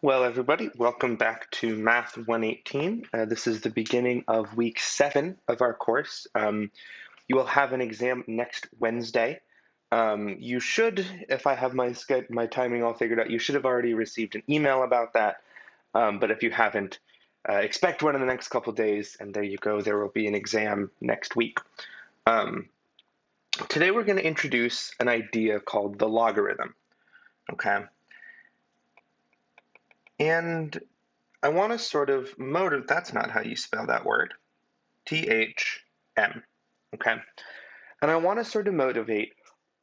Well, everybody, welcome back to Math 118. This is the beginning of week 7 of our course. You will have an exam next Wednesday. You should, if I have my timing all figured out, you should have already received an email about that. But if you haven't, expect one in the next couple days, and there you go. There will be an exam next week. Today we're going to introduce an idea called the logarithm. Okay. And I want to sort of that's not how you spell that word, THM, okay? And I want to sort of motivate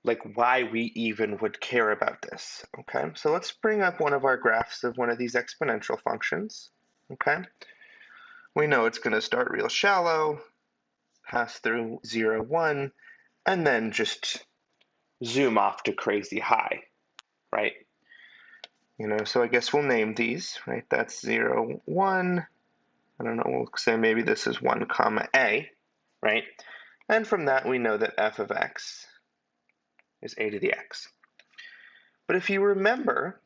like why we even would care about this, okay? So let's bring up one of our graphs of one of these exponential functions, okay? We know it's going to start real shallow, pass through 0, 1, and then just zoom off to crazy high, right? So I guess we'll name these, right? That's 0, 1. I don't know, we'll say maybe this is 1 comma a, right? And from that we know that f of x is a to the x. But if you remember,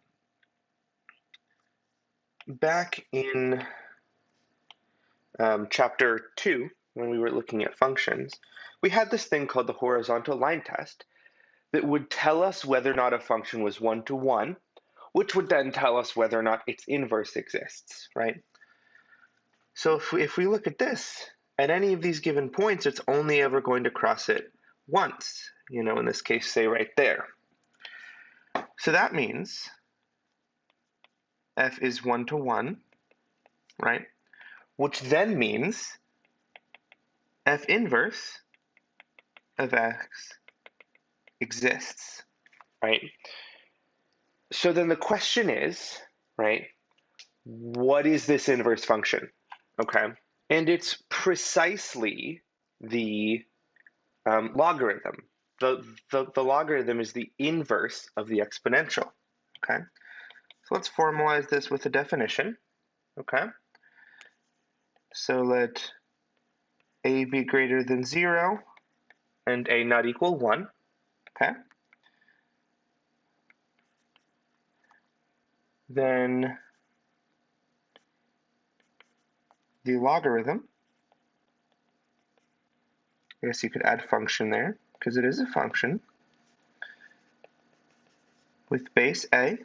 back in chapter 2, when we were looking at functions, we had this thing called the horizontal line test that would tell us whether or not a function was one-to-one, which would then tell us whether or not its inverse exists, right? So if we look at this, at any of these given points, it's only ever going to cross it once, in this case, say right there. So that means f is 1-to-1, right? Which then means f inverse of x exists, right? So then the question is, right, what is this inverse function, okay? And it's precisely the logarithm. The logarithm is the inverse of the exponential, okay? So let's formalize this with a definition, okay? So let a be greater than 0 and a not equal 1, okay? Then the logarithm, I guess you could add function there, because it is a function, with base a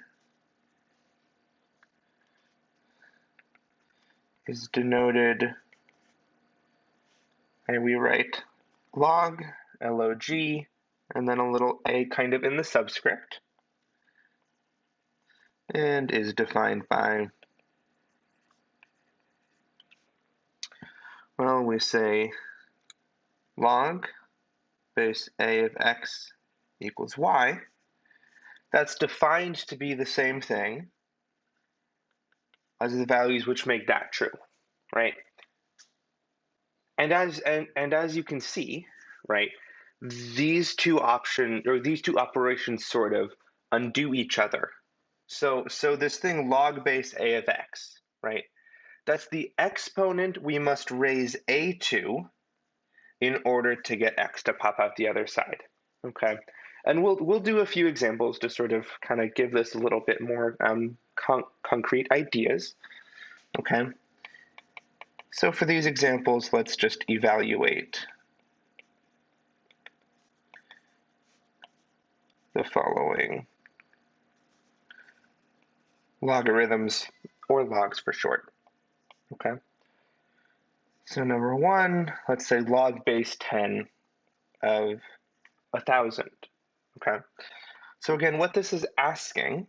is denoted, and we write log, log, and then a little a kind of in the subscript, and is defined by, well, we say log base a of x equals y. That's defined to be the same thing as the values which make that true, right? And as you can see, right, these two operations sort of undo each other. So this thing log base a of x, right? That's the exponent we must raise a to in order to get x to pop out the other side, okay? And we'll do a few examples to sort of kind of give this a little bit more concrete ideas, okay? So for these examples, let's just evaluate the following logarithms, or logs for short, okay? So number 1, let's say log base 10 of 1,000, okay? So again, what this is asking,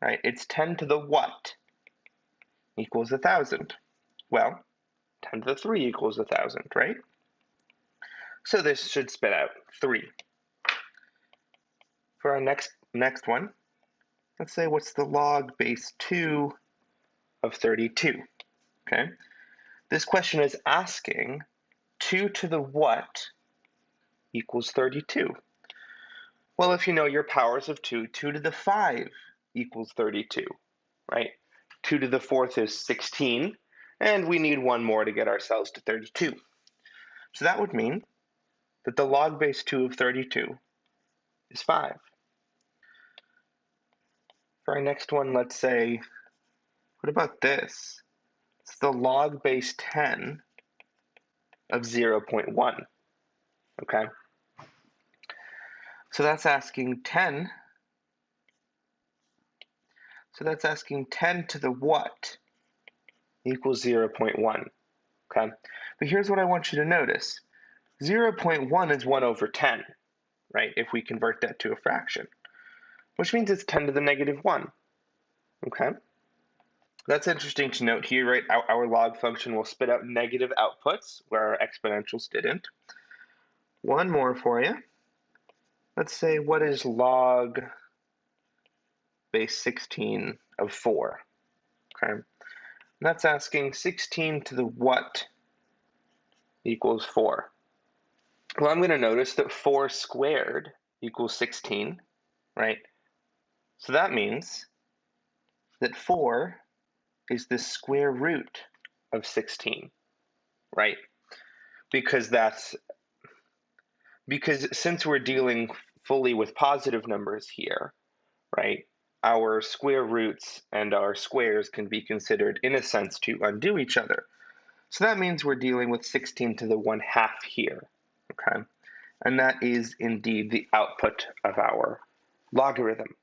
right, it's 10 to the what equals 1,000? Well, 10 to the 3 equals 1,000, right? So this should spit out 3. For our next one, let's say what's the log base 2 of 32, okay? This question is asking 2 to the what equals 32. Well, if you know your powers of 2, 2 to the 5 equals 32, right? 2 to the 4th is 16, and we need one more to get ourselves to 32. So that would mean that the log base 2 of 32 is 5. For our next one, let's say What about this? It's the log base 10 of 0.1, okay? So that's asking 10. So that's asking 10 to the what equals 0.1, okay? But here's what I want you to notice. 0.1 is 1 over 10, right? If we convert that to a fraction, which means it's 10 to the negative 1, okay? That's interesting to note here, right? Our log function will spit out negative outputs where our exponentials didn't. One more for you. Let's say, what is log base 16 of 4? Okay, and that's asking 16 to the what equals 4. Well, I'm going to notice that 4 squared equals 16, right? So that means that 4 is the square root of 16, right? Because since we're dealing fully with positive numbers here, right, our square roots and our squares can be considered, in a sense, to undo each other. So that means we're dealing with 16 to the 1/2 here, okay? And that is indeed the output of our logarithm.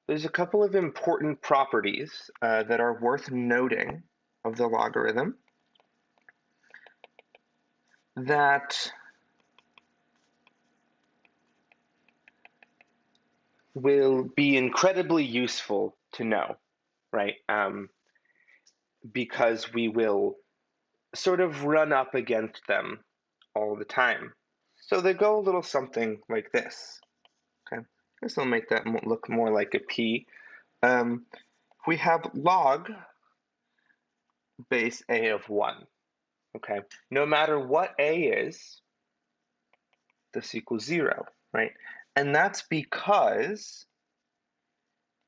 There's a couple of important properties that are worth noting of the logarithm that will be incredibly useful to know, right? Because we will sort of run up against them all the time. So they go a little something like this. Okay, this will make that look more like a P. We have log base A of 1. Okay, no matter what A is, this equals 0, right? And that's because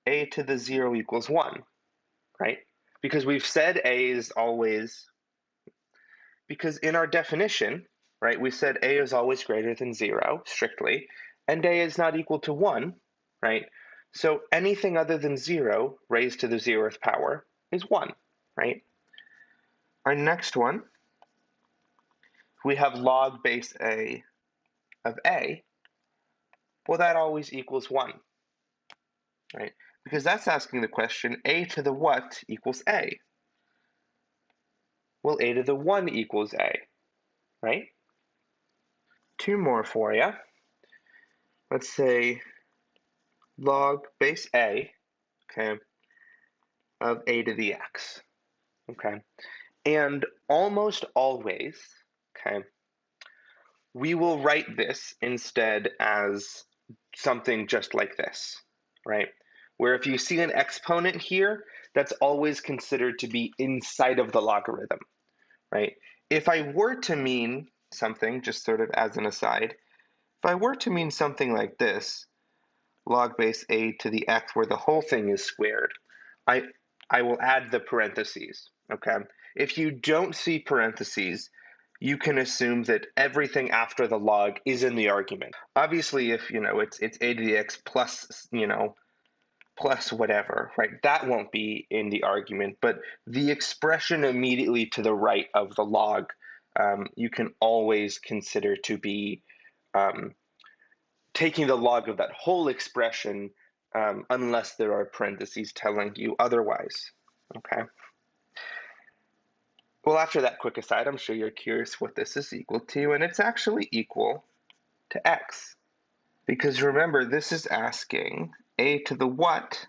A to the 0 equals 1, right? Because we've said A is always, because in our definition, right, we said A is always greater than 0, strictly, and A is not equal to 1, right? So anything other than 0 raised to the 0th power is 1, right? Our next one, we have log base A of A. Well, that always equals 1, right? Because that's asking the question, A to the what equals A? Well, A to the 1 equals A, right? Two more for you. Let's say log base A, okay, of A to the X, okay? And almost always, okay, we will write this instead as something just like this, right? Where if you see an exponent here, that's always considered to be inside of the logarithm, right? If I were to mean something, just sort of as an aside, if I were to mean something like this, log base A to the X, where the whole thing is squared, I will add the parentheses, okay? If you don't see parentheses, you can assume that everything after the log is in the argument. Obviously, if, it's A to the X plus, plus whatever, right? That won't be in the argument, but the expression immediately to the right of the log, you can always consider to be taking the log of that whole expression, unless there are parentheses telling you otherwise, okay? Well, after that quick aside, I'm sure you're curious what this is equal to, and it's actually equal to x. Because remember, this is asking A to the what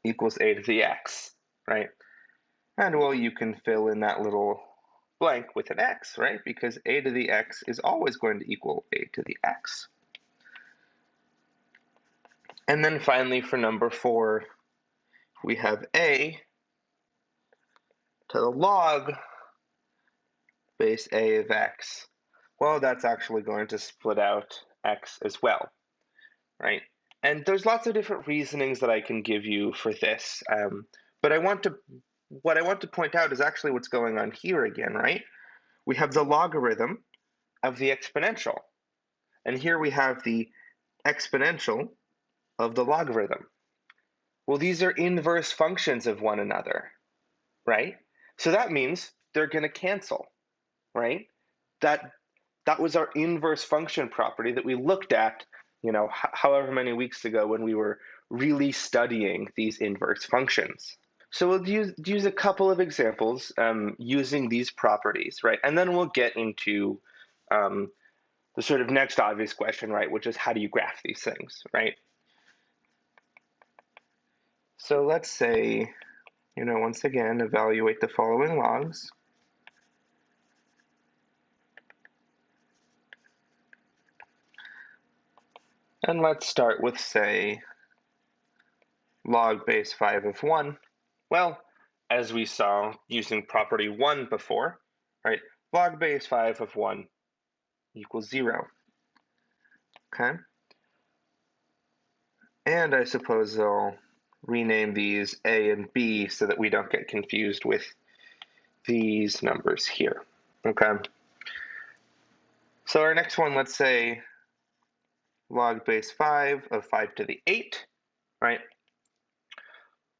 equals A to the x, right? And well, you can fill in that little blank with an x, right? Because A to the x is always going to equal A to the x. And then finally, for number 4, we have A to the log base A of x. Well, that's actually going to split out x as well, right? And there's lots of different reasonings that I can give you for this, but what I want to point out is actually what's going on here again, right? We have the logarithm of the exponential, and here we have the exponential of the logarithm. Well, these are inverse functions of one another, right? So that means they're going to cancel, right? That was our inverse function property that we looked at, however many weeks ago when we were really studying these inverse functions. So we'll use a couple of examples using these properties, right? And then we'll get into the sort of next obvious question, right? Which is how do you graph these things, right? So let's say, once again, evaluate the following logs. And let's start with, say, log base 5 of 1. Well, as we saw using property 1 before, right, log base 5 of 1 equals 0. Okay? And I suppose I'll rename these A and B so that we don't get confused with these numbers here. Okay? So our next one, let's say log base 5 of 5 to the 8, right?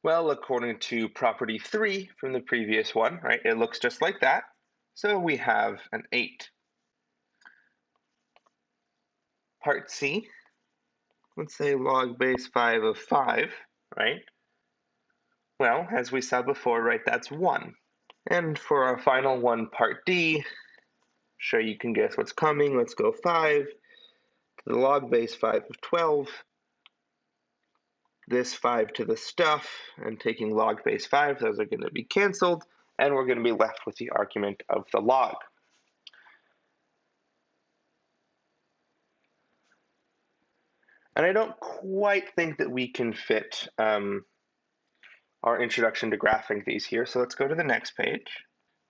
Well, according to property 3 from the previous one, right, it looks just like that. So we have an 8. Part C, let's say log base 5 of 5, right? Well, as we saw before, right, that's 1. And for our final one, part D, sure you can guess what's coming. Let's go 5 to the log base 5 of 12. This 5 to the stuff, and taking log base 5, those are going to be canceled, and we're going to be left with the argument of the log. And I don't quite think that we can fit our introduction to graphing these here, so let's go to the next page,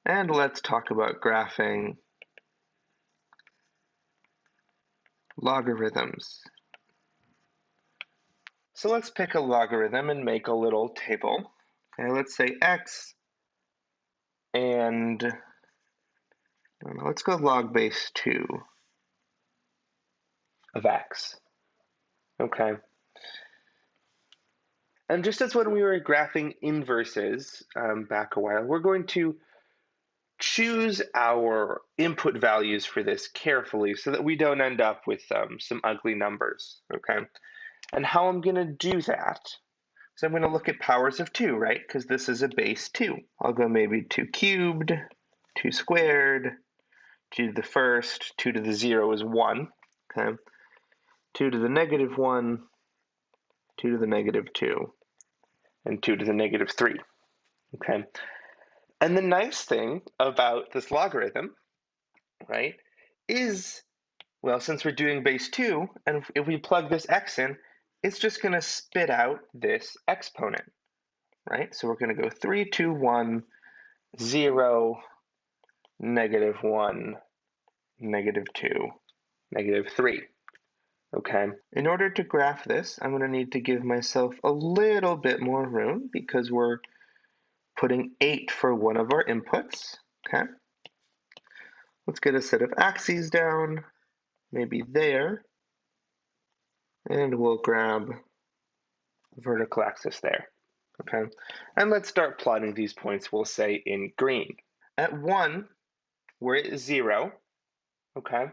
and let's talk about graphing logarithms. So let's pick a logarithm and make a little table. Okay, let's say x, and let's go log base 2 of x. Okay. And just as when we were graphing inverses back a while, we're going to choose our input values for this carefully so that we don't end up with some ugly numbers, okay? And how I'm going to do that is I'm going to look at powers of 2, right? Because this is a base 2. I'll go maybe 2 cubed, 2 squared, 2 to the first, 2 to the 0 is 1, okay? 2 to the negative 1, 2 to the negative 2, and 2 to the negative 3, okay? And the nice thing about this logarithm, right, is, well, since we're doing base 2, and if we plug this x in, it's just going to spit out this exponent, right? So we're going to go 3, 2, 1, 0, negative 1, negative 2, negative 3. Okay, in order to graph this, I'm going to need to give myself a little bit more room because we're putting 8 for one of our inputs. Okay, let's get a set of axes down, maybe there, and we'll grab vertical axis there. Okay, and let's start plotting these points, we'll say in green. At 1, we're at 0, okay?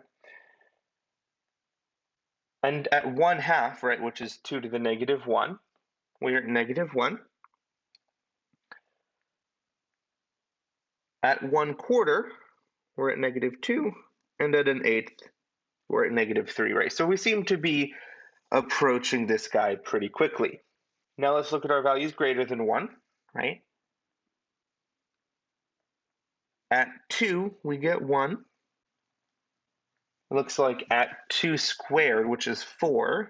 And at 1/2, right, which is 2 to the negative 1, we're at negative 1. At 1/4, we're at negative 2, and at 1/8, we're at negative 3, right? So we seem to be approaching this guy pretty quickly. Now let's look at our values greater than 1, right? At 2, we get 1. It looks like at 2 squared, which is 4,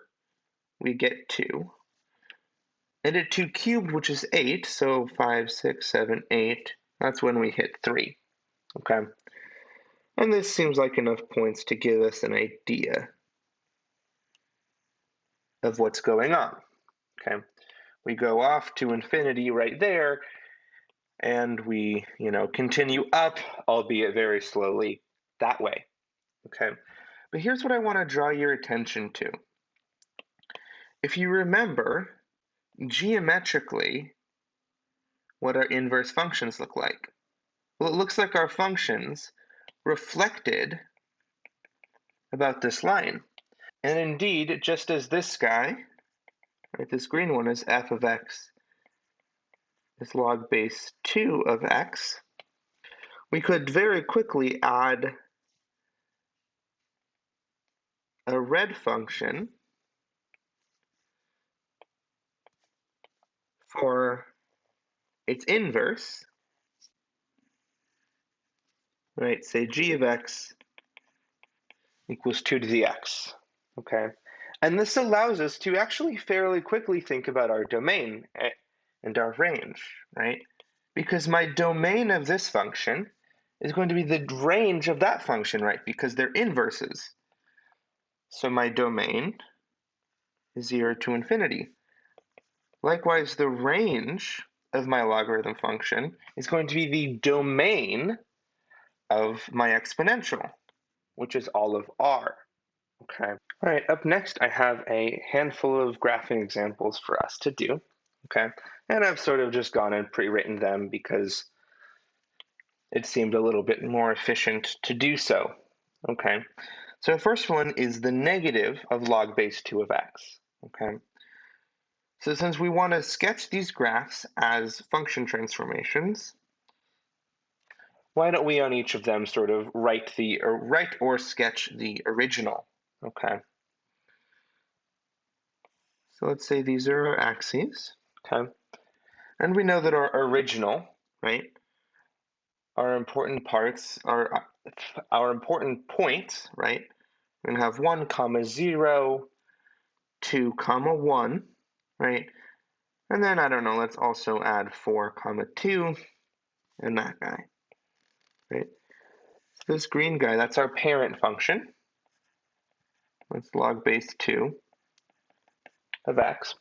we get 2. And at 2 cubed, which is 8, so 5, 6, 7, 8, that's when we hit 3, okay? And this seems like enough points to give us an idea of what's going on, okay? We go off to infinity right there, and we, continue up, albeit very slowly, that way, okay? But here's what I want to draw your attention to. If you remember, geometrically, what our inverse functions look like. Well, it looks like our functions reflected about this line. And indeed, just as this guy, right, this green one is f of x is log base 2 of x, we could very quickly add a red function for its inverse, right? Say g of x equals 2 to the x, okay? And this allows us to actually fairly quickly think about our domain and our range, right? Because my domain of this function is going to be the range of that function, right? Because they're inverses. So my domain is 0 to infinity. Likewise, the range of my logarithm function is going to be the domain of my exponential, which is all of r. Okay. All right, up next, I have a handful of graphing examples for us to do. Okay. And I've sort of just gone and pre-written them because it seemed a little bit more efficient to do so. Okay. So the first one is the negative of log base 2 of x. Okay. So since we want to sketch these graphs as function transformations, why don't we on each of them sort of write or sketch the original? Okay. So let's say these are our axes, okay? And we know that our original, right, our important parts are our important points, right? We're gonna have 1, 0, 2, 1, right? And then, I don't know, let's also add 4, 2, and that guy, right? So this green guy, that's our parent function. That's log base 2 of x.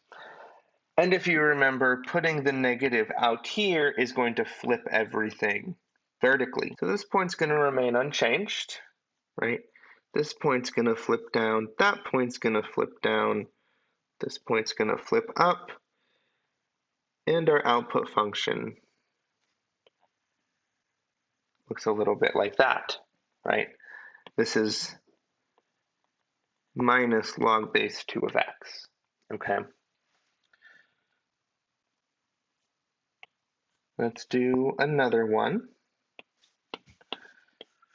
And if you remember, putting the negative out here is going to flip everything vertically. So this point's going to remain unchanged, right? This point's going to flip down, that point's going to flip down, this point's going to flip up, and our output function looks a little bit like that, right? This is minus log base 2 of x, okay? Let's do another one.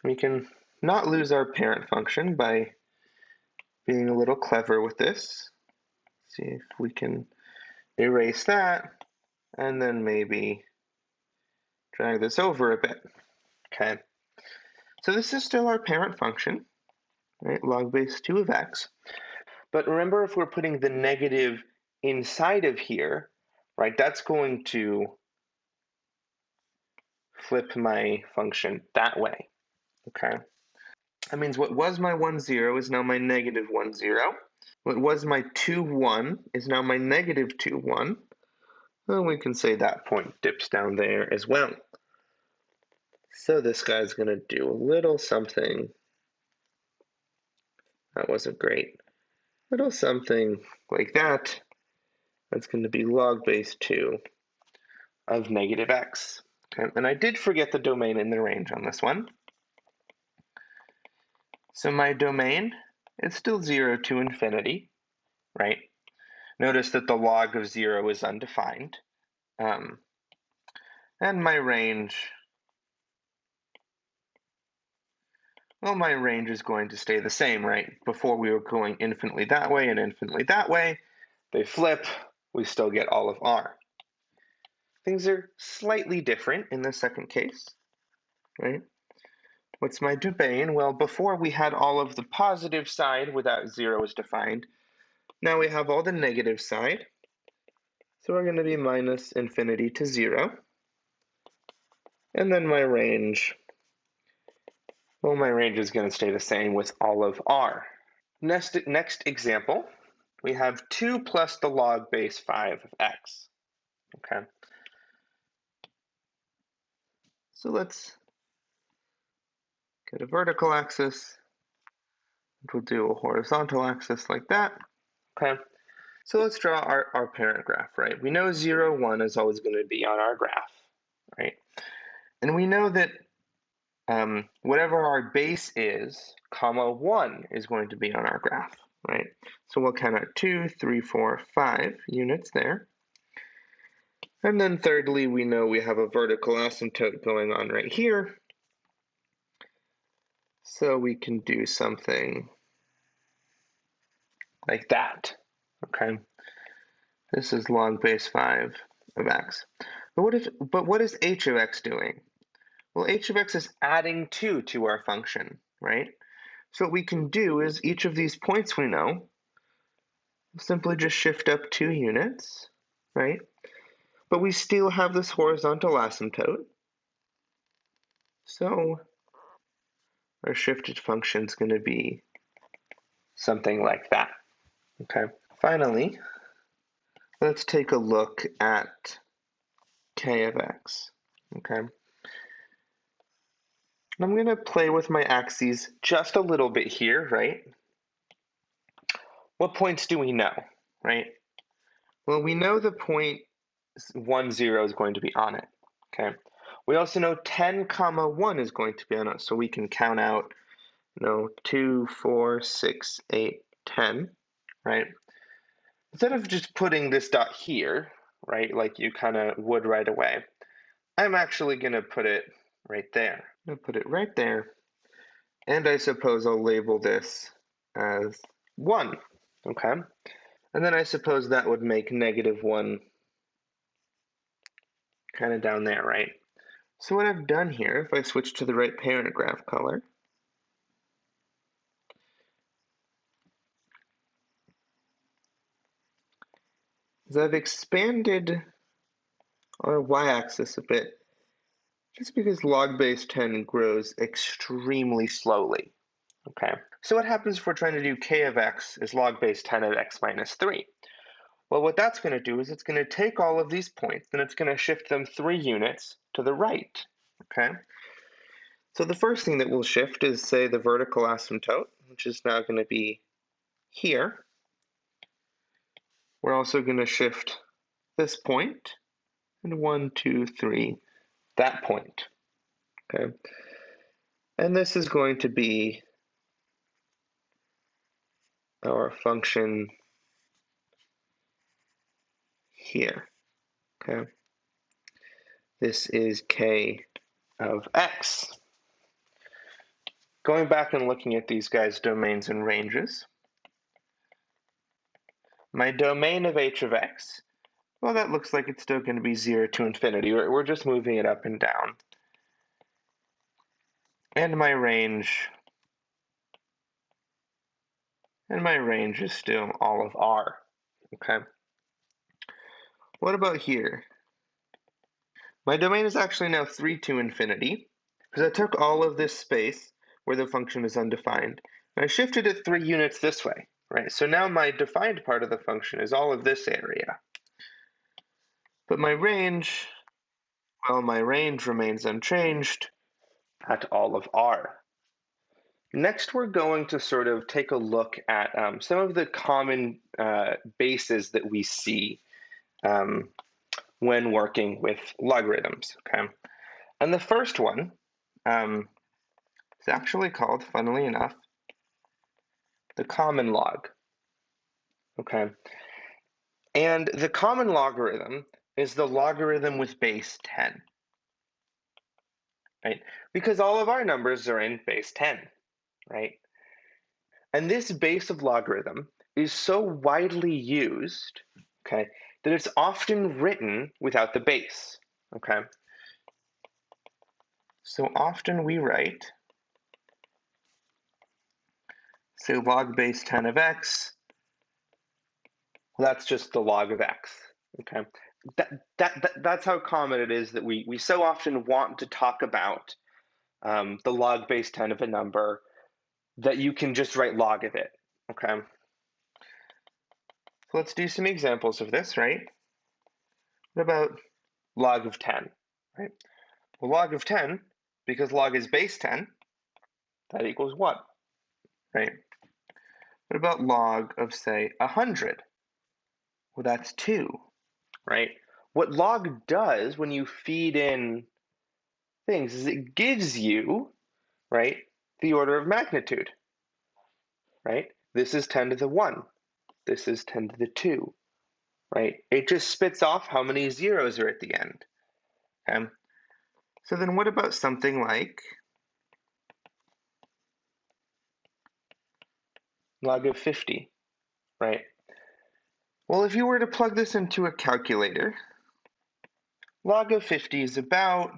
We can not lose our parent function by being a little clever with this. See if we can erase that and then maybe drag this over a bit. Okay, so this is still our parent function, right? Log base 2 of x. But remember, if we're putting the negative inside of here, right, that's going to flip my function that way. Okay, that means what was my 1, 0 is now my negative 1, 0. What was my 2, 1 is now my negative 2, 1. Well, we can say that point dips down there as well. So this guy's going to do a little something. That wasn't great. Little something like that. That's going to be log base 2 of negative x. Okay, and I did forget the domain and the range on this one. So my domain is still 0 to infinity, right? Notice that the log of 0 is undefined. And my range, well, my range is going to stay the same, right? Before we were going infinitely that way and infinitely that way. They flip, we still get all of r. Things are slightly different in the second case, right? What's my domain? Well, before we had all of the positive side without 0 is defined. Now we have all the negative side. So we're going to be minus infinity to 0. And then my range, well, my range is going to stay the same with all of r. Next example, we have 2 plus the log base 5 of x. Okay. So let's get a vertical axis. We'll do a horizontal axis like that. Okay. So let's draw our parent graph, right? We know 0, 1 is always going to be on our graph, right? And we know that whatever our base is, comma 1 is going to be on our graph, right? So we'll count out 2, 3, 4, 5 units there. And then thirdly, we know we have a vertical asymptote going on right here. So we can do something like that, okay? This is log base 5 of x. But what is h of x doing? Well, h of x is adding 2 to our function, right? So what we can do is each of these points we know, simply just shift up 2 units, right? But we still have this horizontal asymptote. So our shifted function is going to be something like that, okay? Finally, let's take a look at k of x, okay? I'm going to play with my axes just a little bit here, right? What points do we know, right? Well, we know the point 1, 0 is going to be on it, okay? We also know 10, comma 1 is going to be on it, so we can count out, 2, 4, 6, 8, 10, right? Instead of just putting this dot here, right, like you kind of would right away, I'm actually going to put it right there. I'm going to put it right there, and I suppose I'll label this as 1, okay? And then I suppose that would make -1 kind of down there, right? So what I've done here, if I switch to the right parent graph color, is I've expanded our y-axis a bit, just because log base 10 grows extremely slowly, okay? So what happens if we're trying to do k of x is log base 10 of x minus 3? Well, what that's going to do is it's going to take all of these points and it's going to shift them 3 units to the right, okay? So the first thing that we'll shift is, say, the vertical asymptote, which is now going to be here. We're also going to shift this point, and 1, 2, 3, that point, okay? And this is going to be our function here, okay? This is k of x. Going back and looking at these guys' domains and ranges, my domain of h of x, well, that looks like it's still going to be 0 to infinity. We're just moving it up and down. And my range is still all of r, okay? What about here? My domain is actually now 3 to infinity, because I took all of this space where the function is undefined, and I shifted it 3 units this way, right? So now my defined part of the function is all of this area. But my range, well, my range remains unchanged at all of r. Next, we're going to sort of take a look at some of the common bases that we see when working with logarithms, okay? And the first one is actually called, funnily enough, the common log, okay? And the common logarithm is the logarithm with base 10, right? Because all of our numbers are in base 10, right? And this base of logarithm is so widely used, okay, that it's often written without the base, okay? So often we write, say, log base 10 of x, well, that's just the log of x, okay? That's how common it is that we so often want to talk about the log base 10 of a number that you can just write log of it, okay? So let's do some examples of this, right? What about log of 10, right? Well, log of 10, because log is base 10, that equals what, right? What about log of, say, 100? Well, that's 2, right? What log does when you feed in things is it gives you, right, the order of magnitude, right? This is 10 to the 1. This is 10 to the 2, right? It just spits off how many zeros are at the end. Okay? So then what about something like log of 50, right? Well, if you were to plug this into a calculator, log of 50 is about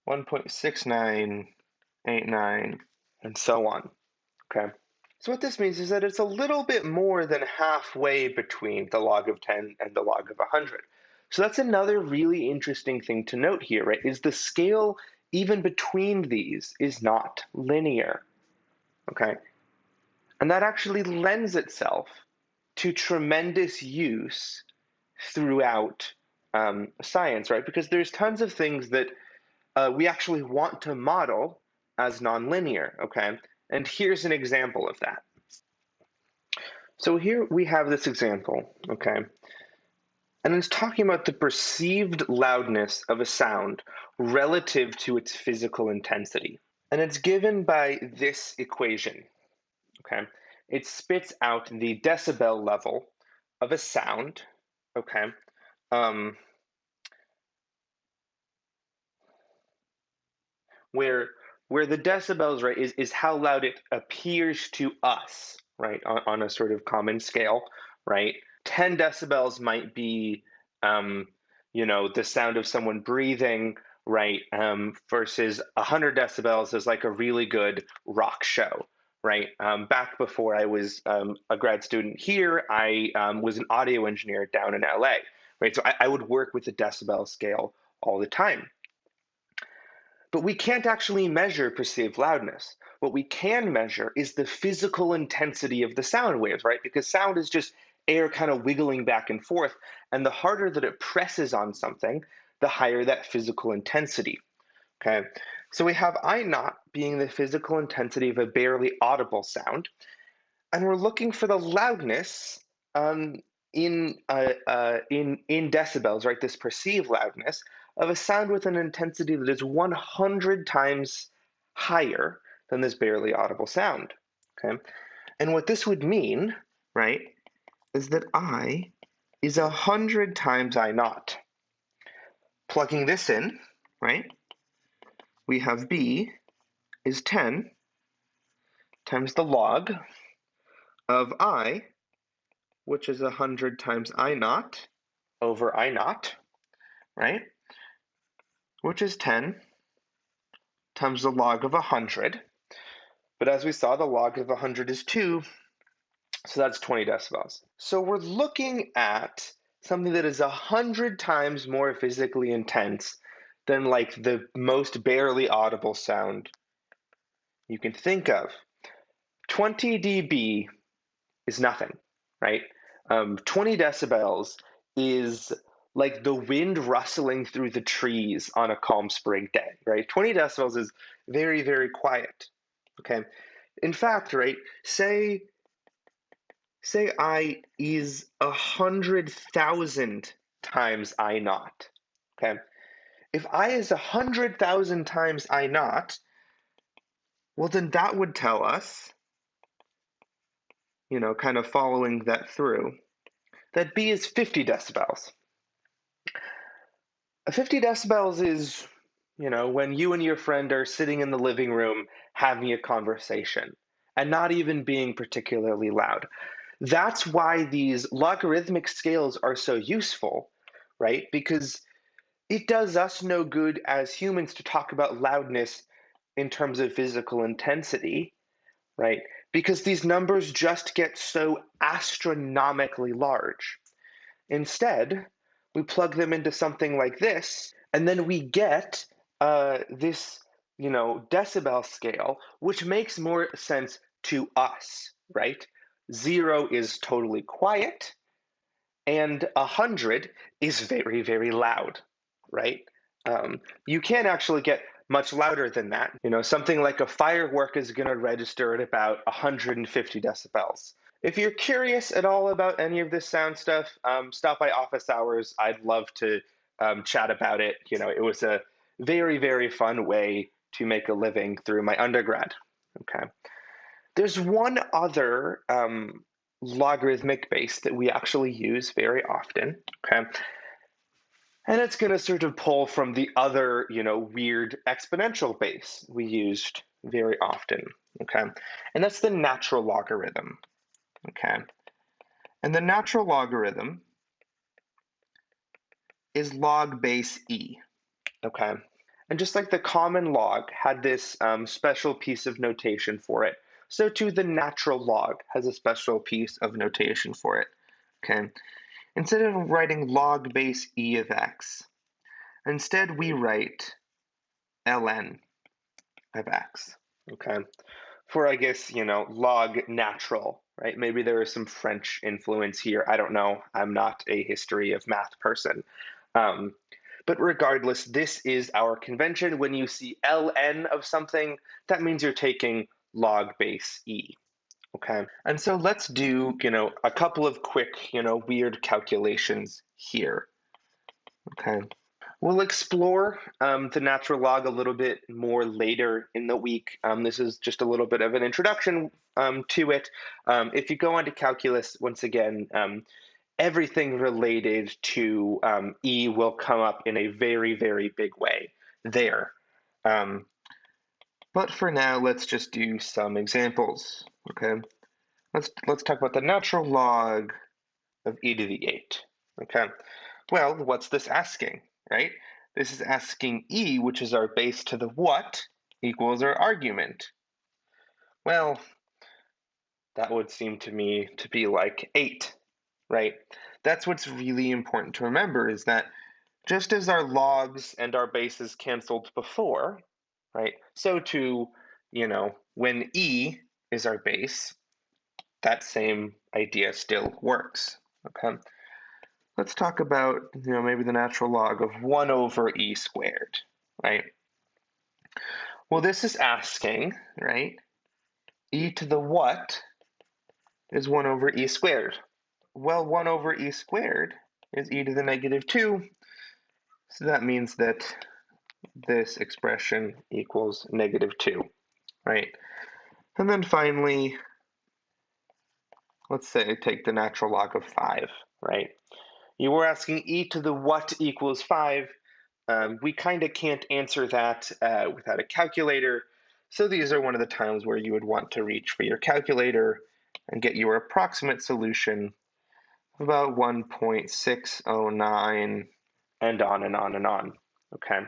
1.6989 and so on, okay? So what this means is that it's a little bit more than halfway between the log of 10 and the log of 100. So that's another really interesting thing to note here, right? Is the scale even between these is not linear, okay? And that actually lends itself to tremendous use throughout science, right? Because there's tons of things that we actually want to model as nonlinear, okay? And here's an example of that. So here we have this example, okay? And it's talking about the perceived loudness of a sound relative to its physical intensity. And it's given by this equation, okay? It spits out the decibel level of a sound, okay? Where the decibels, right, is how loud it appears to us, right, on a sort of common scale, right? 10 decibels might be, the sound of someone breathing, right, versus 100 decibels is like a really good rock show, right? Back before I was a grad student here, I was an audio engineer down in LA, right? So I would work with the decibel scale all the time. But we can't actually measure perceived loudness. What we can measure is the physical intensity of the sound waves, right? Because sound is just air kind of wiggling back and forth. And the harder that it presses on something, the higher that physical intensity. Okay. So we have I naught being the physical intensity of a barely audible sound. And we're looking for the loudness in decibels, right? This perceived loudness of a sound with an intensity that is 100 times higher than this barely audible sound. Okay, and what this would mean, right, is that I is 100 times I naught. Plugging this in, right, we have B is 10 times the log of I, which is 100 times I naught over I naught, right? Which is 10 times the log of 100. But as we saw, the log of 100 is 2, so that's 20 decibels. So we're looking at something that is 100 times more physically intense than like the most barely audible sound you can think of. 20 dB is nothing, right? 20 decibels is like the wind rustling through the trees on a calm spring day, right? 20 decibels is very, very quiet, okay? In fact, right, say I is 100,000 times I naught, okay? If I is 100,000 times I naught, well, then that would tell us, kind of following that through, that B is 50 decibels. 50 decibels is, when you and your friend are sitting in the living room having a conversation and not even being particularly loud. That's why these logarithmic scales are so useful, right? Because it does us no good as humans to talk about loudness in terms of physical intensity, right? Because these numbers just get so astronomically large. Instead, we plug them into something like this, and then we get this, decibel scale, which makes more sense to us, right? 0 is totally quiet, and 100 is very, very loud, right? You can't actually get much louder than that. Something like a firework is going to register at about 150 decibels. If you're curious at all about any of this sound stuff, stop by office hours. I'd love to chat about it. It was a very, very fun way to make a living through my undergrad. Okay. There's one other logarithmic base that we actually use very often. Okay. And it's going to sort of pull from the other, weird exponential base we used very often. Okay. And that's the natural logarithm. Okay. And the natural logarithm is log base e, okay? And just like the common log had this special piece of notation for it, so too the natural log has a special piece of notation for it, okay? Instead of writing log base e of x, instead we write ln of x, okay? For, I guess, log natural, right? Maybe there is some French influence here. I don't know. I'm not a history of math person. Um, but regardless, this is our convention. When you see ln of something, that means you're taking log base e, okay? And so let's do, a couple of quick, weird calculations here, okay? We'll explore the natural log a little bit more later in the week. This is just a little bit of an introduction to it. If you go on to calculus, once again, everything related to E will come up in a very, very big way there. But for now, let's just do some examples, okay? Let's talk about the natural log of e to the 8, okay? Well, what's this asking, right? This is asking e, which is our base to the what, equals our argument. Well, that would seem to me to be like 8, right? That's what's really important to remember, is that just as our logs and our bases canceled before, right? So too, when e is our base, that same idea still works, okay? Let's talk about, maybe the natural log of 1 over e squared, right? Well, this is asking, right, e to the what is 1 over e squared. Well, 1 over e squared is e to the negative 2, so that means that this expression equals negative 2, right? And then finally, let's say take the natural log of 5, right? You were asking e to the what equals 5. We kind of can't answer that without a calculator. So these are one of the times where you would want to reach for your calculator and get your approximate solution of about 1.609 and on and on and on, okay?